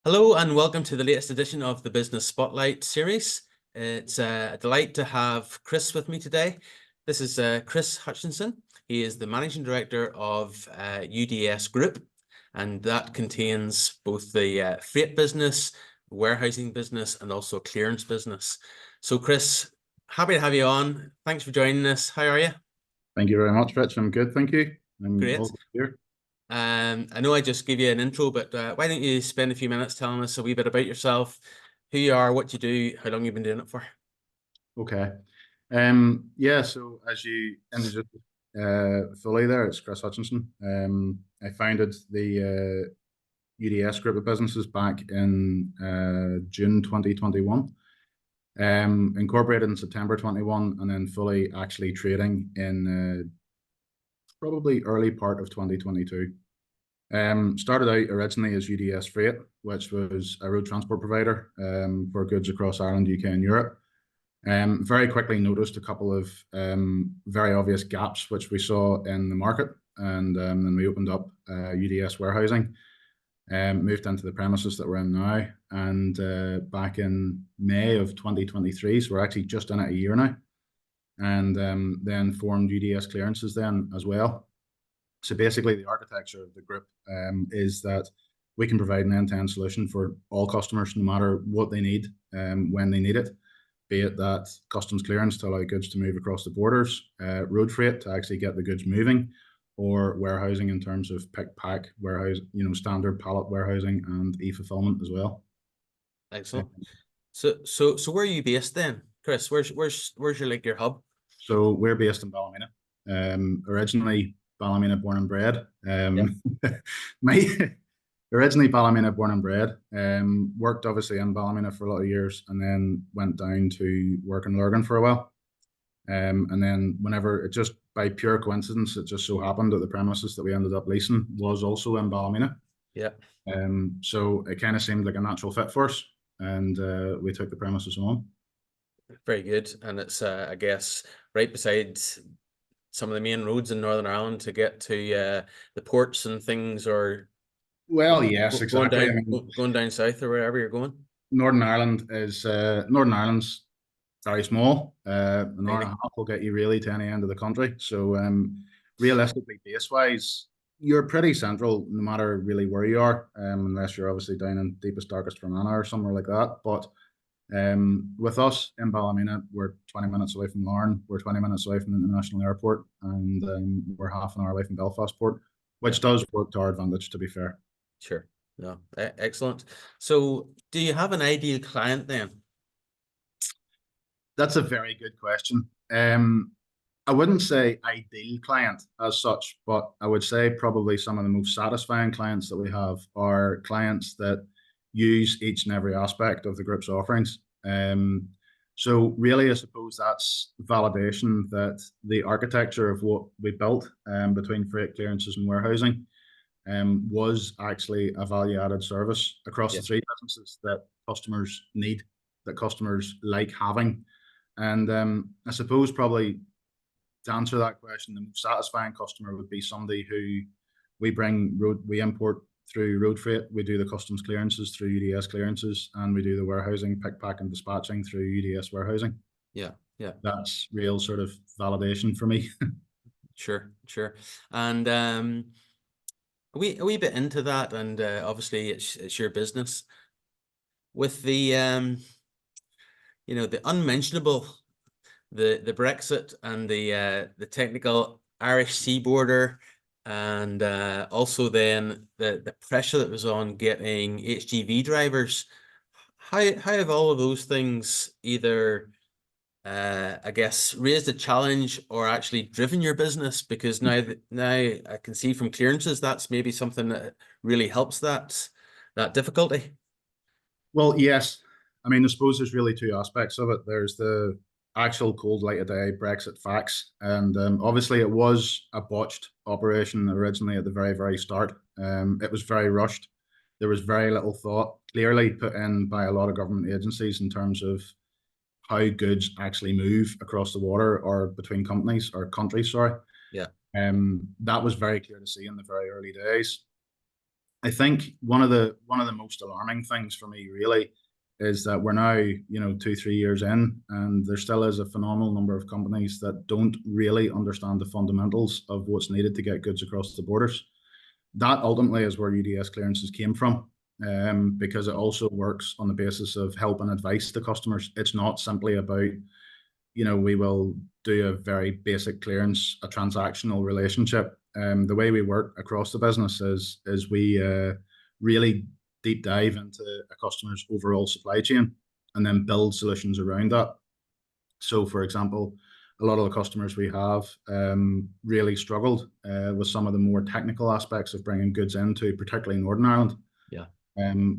Hello and welcome to the latest edition of the Business Spotlight series. It's a delight to have Chris with me today. This is Chris Hutchinson. He is the Managing Director of UDS Group, and that contains both the freight business, warehousing business, and also clearance business. So Chris, happy to have you on. Thanks for joining us. How are you? Thank you very much, Rich. I'm good, thank you. I'm Great. all here. I know I just gave you an intro, but why don't you spend a few minutes telling us a wee bit about yourself, who you are, what you do, how long you've been doing it for? Okay. Yeah, so as you introduced fully there, it's Chris Hutchinson. I founded the UDS group of businesses back in June 2021. Incorporated in September 21, and then fully actually trading in probably early part of 2022. Started out originally as UDS Freight, which was a road transport provider for goods across Ireland, UK, and Europe. Very quickly noticed a couple of very obvious gaps which we saw in the market, and then we opened up UDS warehousing, moved into the premises that we're in now, and back in May of 2023, so we're actually just in it a year now, and then formed UDS Clearances then as well. So basically, the architecture of the group is that we can provide an end-to-end solution for all customers, no matter what they need, when they need it, be it that customs clearance to allow goods to move across the borders, road freight to actually get the goods moving, or warehousing in terms of pick, pack, warehouse, standard pallet warehousing and e-fulfillment as well. Excellent. So where are you based then, Chris? Where's your hub? So we're based in Ballymena. Originally Ballymena born and bred. My originally Ballymena born and bred. Worked obviously in Ballymena for a lot of years, and then went down to work in Lurgan for a while. And then whenever it just by pure coincidence, it just so happened that the premises that we ended up leasing was also in Ballymena. Yeah. So it kind of seemed like a natural fit for us, and we took the premises on. Very good. And it's I guess right beside some of the main roads in Northern Ireland to get to the ports and things, or Well, yes, exactly. Going down south or wherever you're going. Northern Ireland's very small. An hour and a half will get you really to any end of the country. So realistically, base wise, you're pretty central no matter really where you are, unless you're obviously down in deepest darkest Fermanagh or somewhere like that. But with us in Ballymena, we're 20 minutes away from Larne, we're 20 minutes away from the international airport, and we're half an hour away from Belfast Port, which does work to our advantage, to be fair. Sure. No, excellent. So do you have an ideal client then? That's a very good question. I wouldn't say ideal client as such, but I would say probably some of the most satisfying clients that we have are clients that use each and every aspect of the group's offerings. So really, I suppose that's validation that the architecture of what we built between freight clearances and warehousing was actually a value-added service across the three businesses that customers need, that customers like having. And I suppose probably to answer that question, the most satisfying customer would be somebody who we import through road freight, we do the customs clearances through UDS clearances, and we do the warehousing, pick, pack, and dispatching through UDS warehousing. Yeah. That's real sort of validation for me. Sure. And a wee bit into that, and obviously it's your business. With the the unmentionable, the Brexit and the technical Irish sea border, and also then the pressure that was on getting HGV drivers. How have all of those things either I guess raised a challenge or actually driven your business? Because now I can see from clearances that's maybe something that really helps that difficulty. Well, yes. I mean, I suppose there's really two aspects of it. There's the actual cold light of day Brexit facts, and obviously it was a botched operation originally at the very, very start. It was very rushed. There was very little thought clearly put in by a lot of government agencies in terms of how goods actually move across the water or between companies or countries, sorry. Yeah. That was very clear to see in the very early days. I think one of the most alarming things for me really is that we're now, 2, 3 years in, and there still is a phenomenal number of companies that don't really understand the fundamentals of what's needed to get goods across the borders. That ultimately is where UDS clearances came from, because it also works on the basis of help and advice to customers. It's not simply about, we will do a very basic clearance, a transactional relationship. The way we work across the business is we really deep dive into a customer's overall supply chain and then build solutions around that. So, for example, a lot of the customers we have really struggled with some of the more technical aspects of bringing goods into, particularly Northern Ireland. Yeah.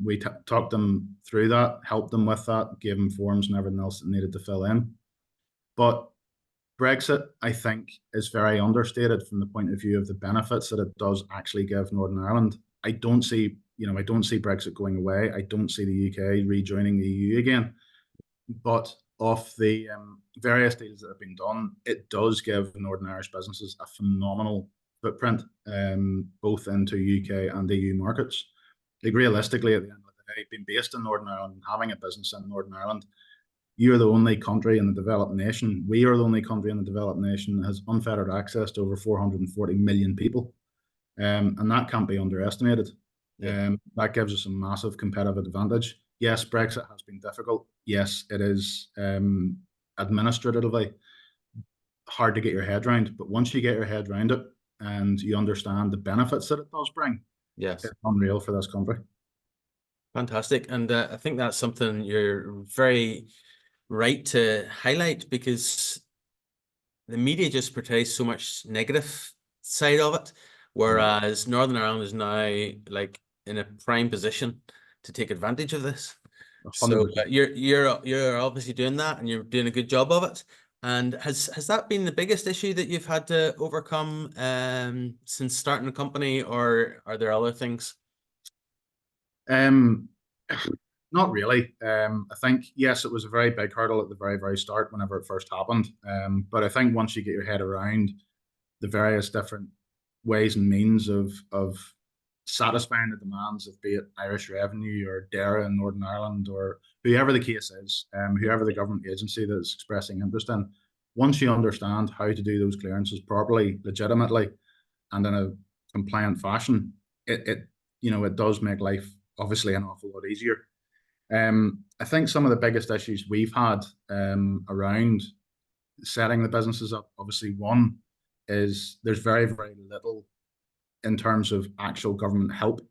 We talked them through that, helped them with that, gave them forms and everything else that needed to fill in. But Brexit, I think, is very understated from the point of view of the benefits that it does actually give Northern Ireland. I don't see Brexit going away. I don't see the UK rejoining the EU again. But of the various deals that have been done, it does give Northern Irish businesses a phenomenal footprint, both into UK and EU markets. Like realistically, at the end of the day, being based in Northern Ireland and having a business in Northern Ireland, you're the only country in the developed nation. We are the only country in the developed nation that has unfettered access to over 440 million people. And that can't be underestimated. Yeah. That gives us a massive competitive advantage. Yes, Brexit has been difficult. Yes, it is administratively hard to get your head around. But once you get your head around it and you understand the benefits that it does bring, Yes. it's unreal for this country. Fantastic. And I think that's something you're very right to highlight, because the media just portrays so much negative side of it, whereas Northern Ireland is now like in a prime position to take advantage of this. So 100%. you're obviously doing that, and you're doing a good job of it. And has that been the biggest issue that you've had to overcome since starting the company, or are there other things? Um, Not really. I think, yes, it was a very big hurdle at the very, very start whenever it first happened. But I think once you get your head around the various different ways and means of satisfying the demands of, be it Irish Revenue or DERA in Northern Ireland or whoever the case is, whoever the government agency that is expressing interest in, once you understand how to do those clearances properly, legitimately, and in a compliant fashion, it does make life obviously an awful lot easier. I think some of the biggest issues we've had around setting the businesses up, obviously, one is there's very, very little in terms of actual government help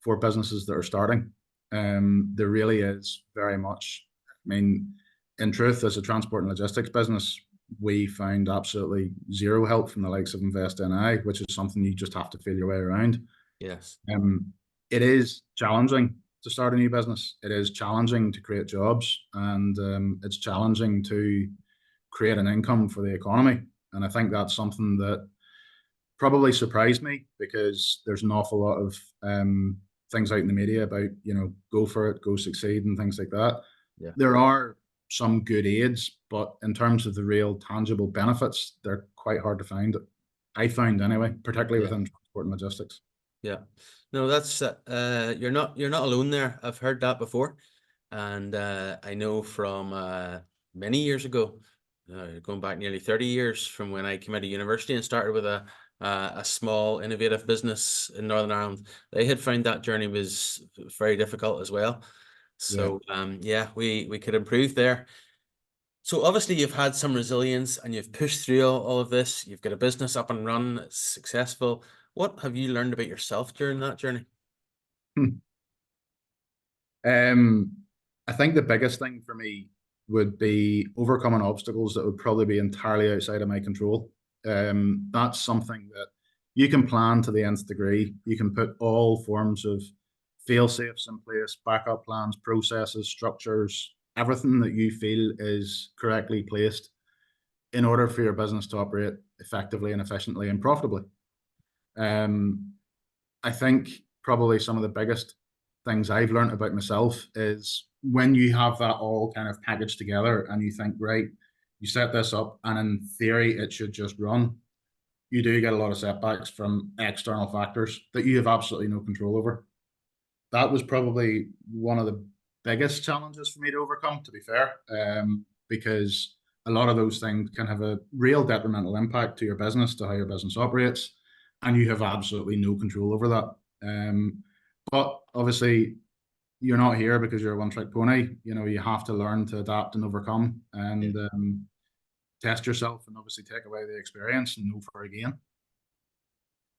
for businesses that are starting. There really is very much, I mean, in truth, as a transport and logistics business, we found absolutely zero help from the likes of Invest NI, which is something you just have to feel your way around. Yes. It is challenging to start a new business. It is challenging to create jobs, and it's challenging to create an income for the economy. And I think that's something that probably surprised me, because there's an awful lot of things out in the media about, go for it, go succeed, and things like that. Yeah. There are some good aids, but in terms of the real tangible benefits, they're quite hard to find. I found anyway, particularly Yeah. within transport and logistics. Yeah. No, that's you're not alone there. I've heard that before. And I know from many years ago, going back nearly 30 years from when I came out of university and started with a small innovative business in Northern Ireland, they had found that journey was very difficult as well. Yeah. So yeah, we could improve there. So obviously you've had some resilience and you've pushed through all of this. You've got a business up and running, it's successful. What have you learned about yourself during that journey? Um, I think the biggest thing for me would be overcoming obstacles that would probably be entirely outside of my control. That's something that you can plan to the nth degree. You can put all forms of fail safes in place, backup plans, processes, structures, everything that you feel is correctly placed in order for your business to operate effectively and efficiently and profitably. Um, I think probably some of the biggest things I've learned about myself is when you have that all kind of packaged together and you think, right, you set this up and in theory it should just run, you do get a lot of setbacks from external factors that you have absolutely no control over. that was probably one of the biggest challenges for me to overcome, to be fair, because a lot of those things can have a real detrimental impact to your business, to how your business operates, and you have absolutely no control over that. But obviously, you're not here because you're a one-trick pony. You know, you have to learn to adapt and overcome, Yeah. and test yourself, and obviously take away the experience and know for again.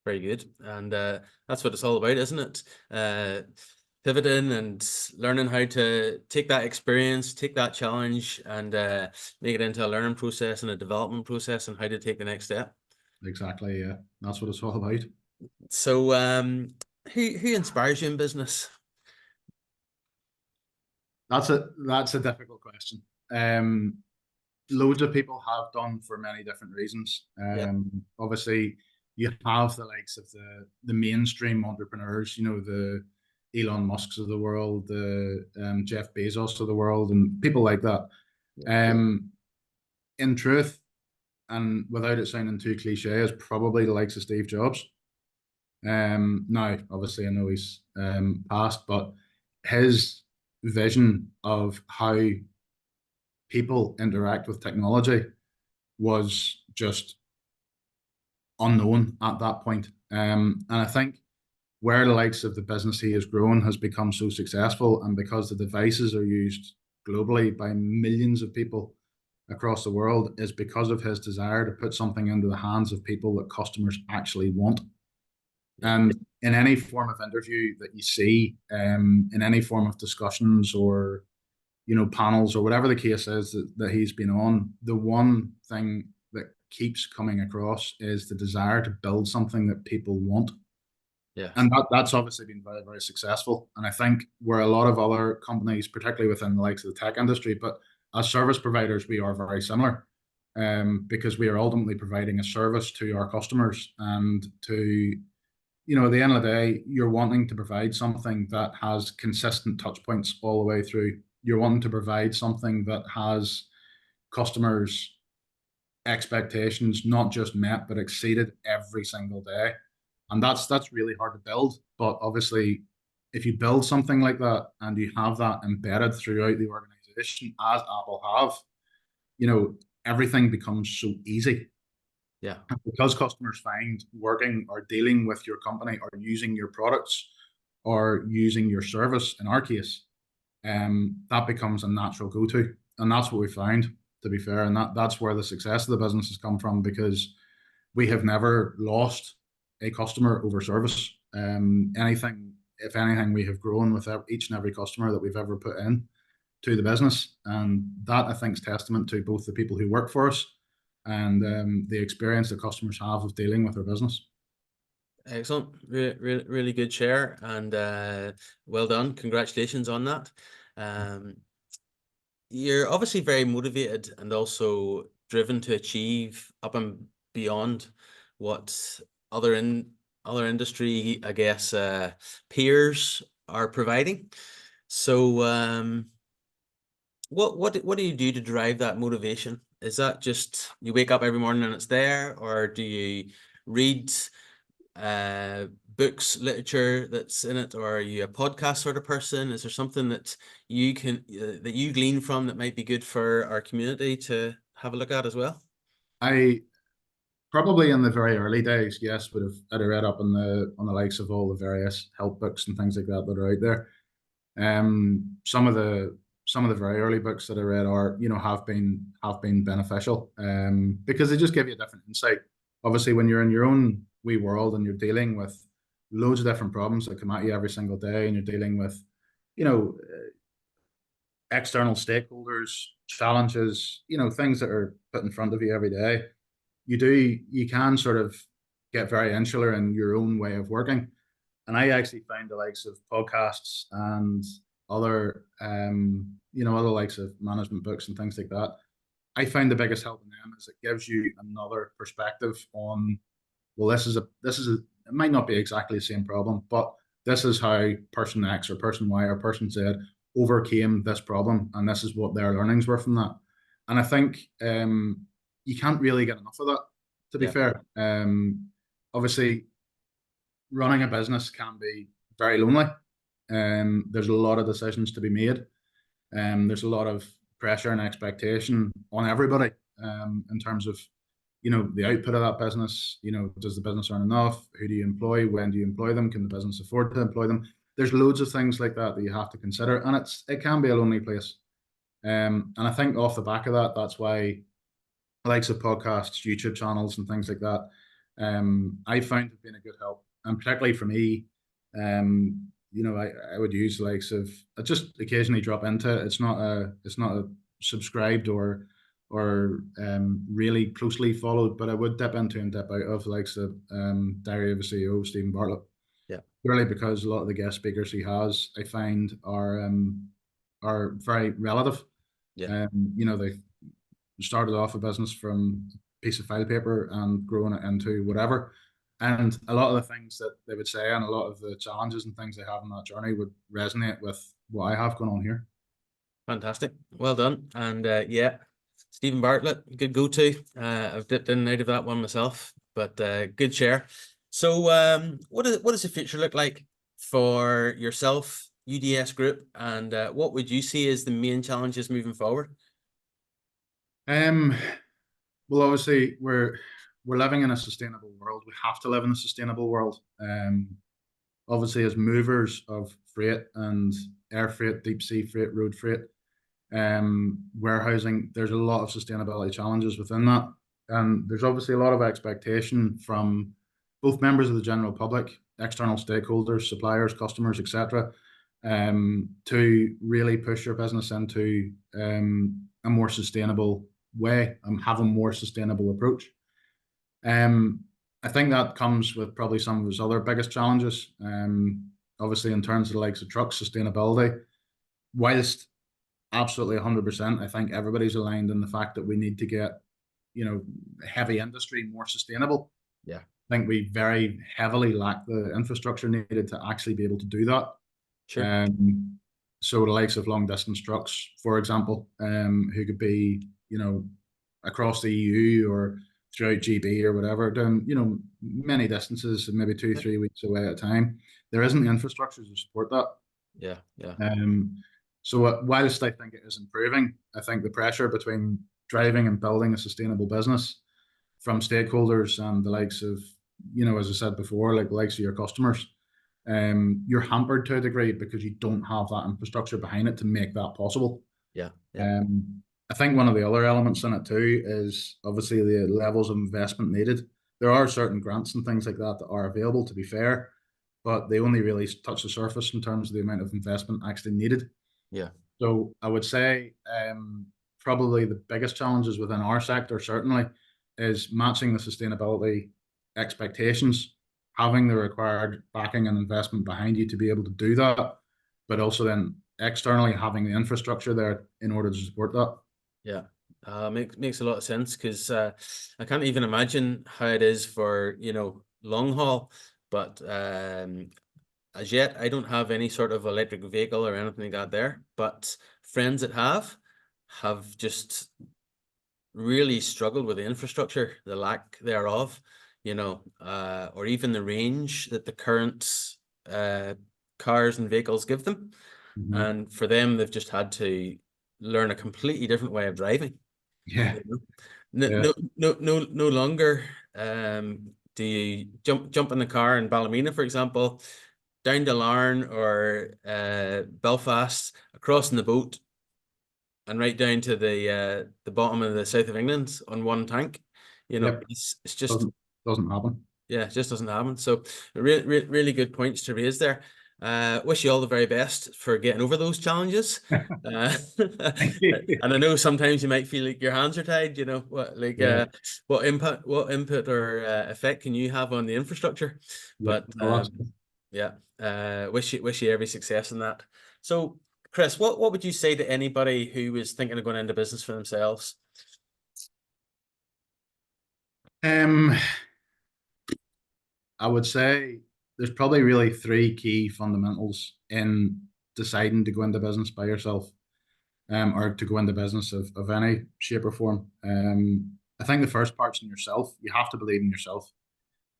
Very good. And that's what it's all about, isn't it? Pivoting and learning how to take that experience, take that challenge, and make it into a learning process and a development process, and how to take the next step. Exactly. Yeah, that's what it's all about. So, who inspires you in business? That's a difficult question. Loads of people have done for many different reasons. Yeah, Obviously, you have the likes of the mainstream entrepreneurs, you know, the Elon Musks of the world, the Jeff Bezos of the world, and people like that. yeah, In truth, and without it sounding too cliche, is probably the likes of Steve Jobs. Now, obviously, I know he's passed, but his vision of how people interact with technology was just unknown at that point. And I think where the likes of the business he has grown has become so successful, and because the devices are used globally by millions of people across the world, is because of his desire to put something into the hands of people that customers actually want. yeah, And in any form of interview that you see, in any form of discussions or panels or whatever the case is that he's been on, the one thing that keeps coming across is the desire to build something that people want. yes, And that's obviously been very, very successful. And I think where a lot of other companies, particularly within the likes of the tech industry, but as service providers, we are very similar, because we are ultimately providing a service to our customers. And at the end of the day, you're wanting to provide something that has consistent touch points all the way through. You're wanting to provide something that has customers' expectations not just met but exceeded every single day, and that's really hard to build. But obviously, if you build something like that and you have that embedded throughout the organization, as Apple have, everything becomes so easy. yeah, Because customers find working or dealing with your company or using your products or using your service, in our case, that becomes a natural go-to. And that's what we found, to be fair. And that's where the success of the business has come from, because we have never lost a customer over service. If anything, we have grown with each and every customer that we've ever put in to the business. And that, I think, is testament to both the people who work for us and the experience that customers have of dealing with our business. excellent. Really good share, and well done. Congratulations on that. Um, you're obviously very motivated and also driven to achieve up and beyond what other industry, I guess, peers are providing. So, what do you do to drive that motivation? Is that just you wake up every morning and it's there, or do you read uh books, literature that's in it, or are you a podcast sort of person? Is there something that you glean from that might be good for our community to have a look at as well? I probably in the very early days, yes, I'd have read up on the likes of all the various help books and things like that that are out there. Some of the very early books that I read are, have been beneficial, because they just give you a different insight. Obviously, when you're in your own wee world and you're dealing with loads of different problems that come at you every single day, and you're dealing with, you know, external stakeholders, challenges, things that are put in front of you every day, you can sort of get very insular in your own way of working. And I actually find the likes of podcasts and other likes of management books and things like that. I find the biggest help in them is it gives you another perspective on, well, it might not be exactly the same problem, but this is how person X or person Y or person Z overcame this problem, and this is what their learnings were from that. And I think you can't really get enough of that, to be Yeah, fair. Obviously, running a business can be very lonely, there's a lot of decisions to be made. There's a lot of pressure and expectation on everybody in terms of, the output of that business. Does the business earn enough? Who do you employ? When do you employ them? Can the business afford to employ them? There's loads of things like that that you have to consider, and it can be a lonely place. And I think off the back of that, that's why the likes of podcasts, YouTube channels, and things like that, I found have been a good help, and particularly for me, I would use the likes of, I just occasionally drop into it. It's not a subscribed or really closely followed, but I would dip into and dip out of the likes of Diary of a CEO, Stephen Bartlett. Yeah. Purely because a lot of the guest speakers he has, I find are very relative. Yeah. They started off a business from a piece of file paper and growing it into whatever. And a lot of the things that they would say and a lot of the challenges and things they have on that journey would resonate with what I have going on here. Fantastic. Well done. And yeah, Stephen Bartlett, good go-to. I've dipped in and out of that one myself, but good share. So what does the future look like for yourself, UDS Group, and what would you see as the main challenges moving forward? Well, obviously we're living in a sustainable world. We have to live in a sustainable world. Obviously, as movers of freight and air freight, deep sea freight, road freight, warehousing, there's a lot of sustainability challenges within that. And there's obviously a lot of expectation from both members of the general public, external stakeholders, suppliers, customers, etc., to really push your business into a more sustainable way and have a more sustainable approach. I think that comes with probably some of his other biggest challenges. Obviously, in terms of the likes of truck sustainability, whilst absolutely 100%, I think everybody's aligned in the fact that we need to get, heavy industry more sustainable. Yeah. I think we very heavily lack the infrastructure needed to actually be able to do that. Sure. So the likes of long distance trucks, for example, who could be, across the EU or throughout GB or whatever, doing, many distances, maybe 2-3 weeks away at a time. There isn't the infrastructure to support that. Yeah. Yeah. So whilst I think it is improving, I think the pressure between driving and building a sustainable business from stakeholders and the likes of, as I said before, like the likes of your customers, you're hampered to a degree because you don't have that infrastructure behind it to make that possible. Yeah. Yeah. I think one of the other elements in it too is obviously the levels of investment needed. There are certain grants and things like that that are available, to be fair, but they only really touch the surface in terms of the amount of investment actually needed. Yeah. So I would say probably the biggest challenges within our sector certainly is matching the sustainability expectations, having the required backing and investment behind you to be able to do that, but also then externally having the infrastructure there in order to support that. Yeah. Makes a lot of sense, because I can't even imagine how it is for, long haul, but as yet I don't have any sort of electric vehicle or anything like that there, but friends that have just really struggled with the infrastructure, the lack thereof, or even the range that the current cars and vehicles give them. Mm-hmm. And for them, they've just had to learn a completely different way of driving. Yeah. No longer do you jump in the car in Ballymena, for example, down to Larne or Belfast, across in the boat, and right down to the bottom of the south of England on one tank. Yep. It's just doesn't happen. Yeah, it just doesn't happen. So really good points to raise there. Wish you all the very best for getting over those challenges. Thank you. And I know sometimes you might feel like your hands are tied, what input or effect can you have on the infrastructure? Yep. But yeah, wish you every success in that. So Chris, what would you say to anybody who is thinking of going into business for themselves? I would say there's probably really three key fundamentals in deciding to go into business by yourself, or to go into business of any shape or form. I think the first part's in yourself. You have to believe in yourself.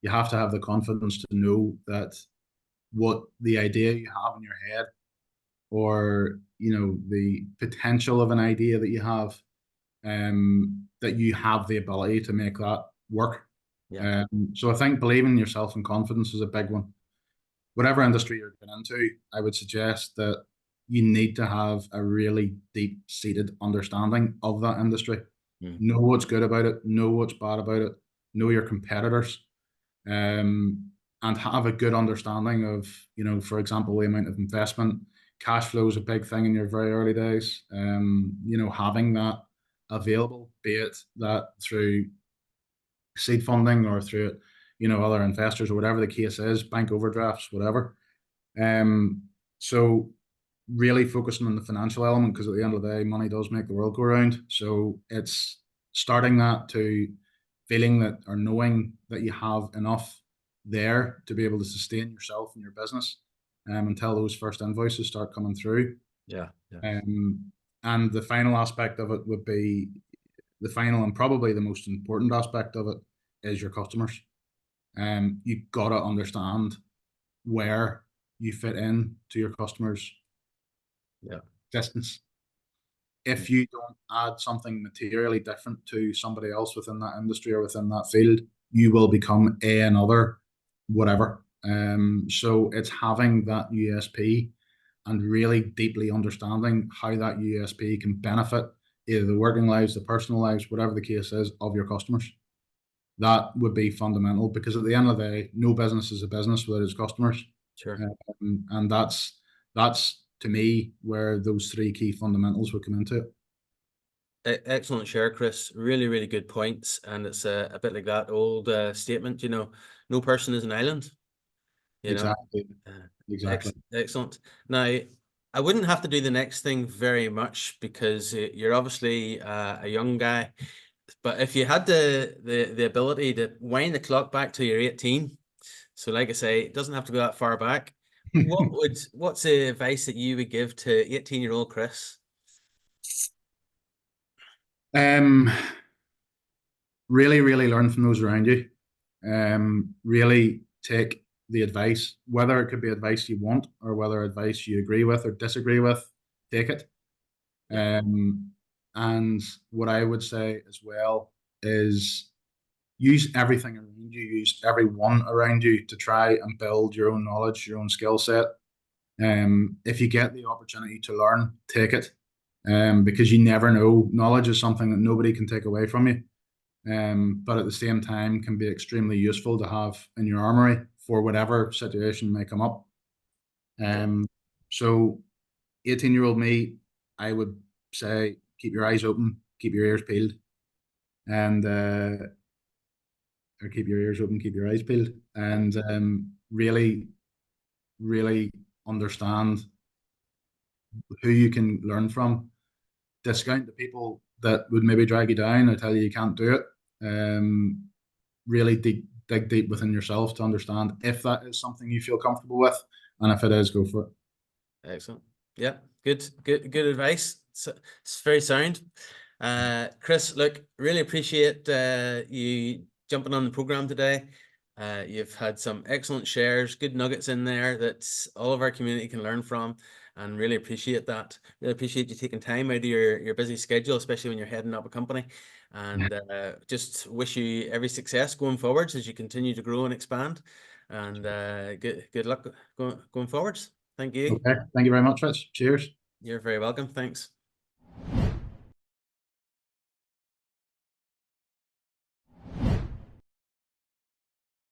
You have to have the confidence to know that what the idea you have in your head, or the potential of an idea that you have, that you have the ability to make that work. Yeah. So I think believing in yourself and confidence is a big one. Whatever industry you're getting into, I would suggest that you need to have a really deep seated understanding of that industry. Mm. Know what's good about it, know what's bad about it, know your competitors, and have a good understanding of, for example, the amount of investment. Cash flow is a big thing in your very early days. Having that available, be it that through seed funding or through other investors or whatever the case is, bank overdrafts, whatever. So really focusing on the financial element, because at the end of the day, money does make the world go round. So it's starting that to feeling that, or knowing that you have enough there to be able to sustain yourself and your business, until those first invoices start coming through. Yeah. Yeah. And the final aspect of it would be, the final and probably the most important aspect of it is your customers. You gotta understand where you fit in to your customers' Yeah. distance. If you don't add something materially different to somebody else within that industry or within that field, you will become another whatever. So it's having that USP and really deeply understanding how that USP can benefit either the working lives, the personal lives, whatever the case is, of your customers. That would be fundamental, because at the end of the day, no business is a business without its customers. Sure. And that's to me where those three key fundamentals would come into it. Excellent share, Chris. Really, really good points. And it's a bit like that old statement, no person is an island, Exactly. Uh, Exactly. excellent. Now, I wouldn't have to do the next thing very much because you're obviously a young guy. But if you had the ability to wind the clock back to your 18, so like I say, it doesn't have to go that far back. What's the advice that you would give to 18-year-old Chris? Um, really, really learn from those around you. Really take the advice, whether it could be advice you want or whether advice you agree with or disagree with, take it. Yeah. And what I would say as well is use everything around you, use everyone around you to try and build your own knowledge, your own skill set. If you get the opportunity to learn, take it. Because you never know. Knowledge is something that nobody can take away from you. But at the same time can be extremely useful to have in your armory for whatever situation may come up. Yeah. So 18-year-old me, I would say keep your eyes open, keep your ears peeled, and or keep your ears open, keep your eyes peeled, and really, really understand who you can learn from. Discount the people that would maybe drag you down or tell you can't do it. Really dig deep within yourself to understand if that is something you feel comfortable with, and if it is, go for it. Excellent. Yeah, good advice. It's very sound. Chris, look, really appreciate you jumping on the program today. You've had some excellent shares, good nuggets in there that all of our community can learn from, and really appreciate that. Really appreciate you taking time out of your busy schedule, especially when you're heading up a company. And just wish you every success going forwards as you continue to grow and expand. And good luck going forwards. Thank you. Okay, thank you very much, Rich. Cheers. You're very welcome. Thanks.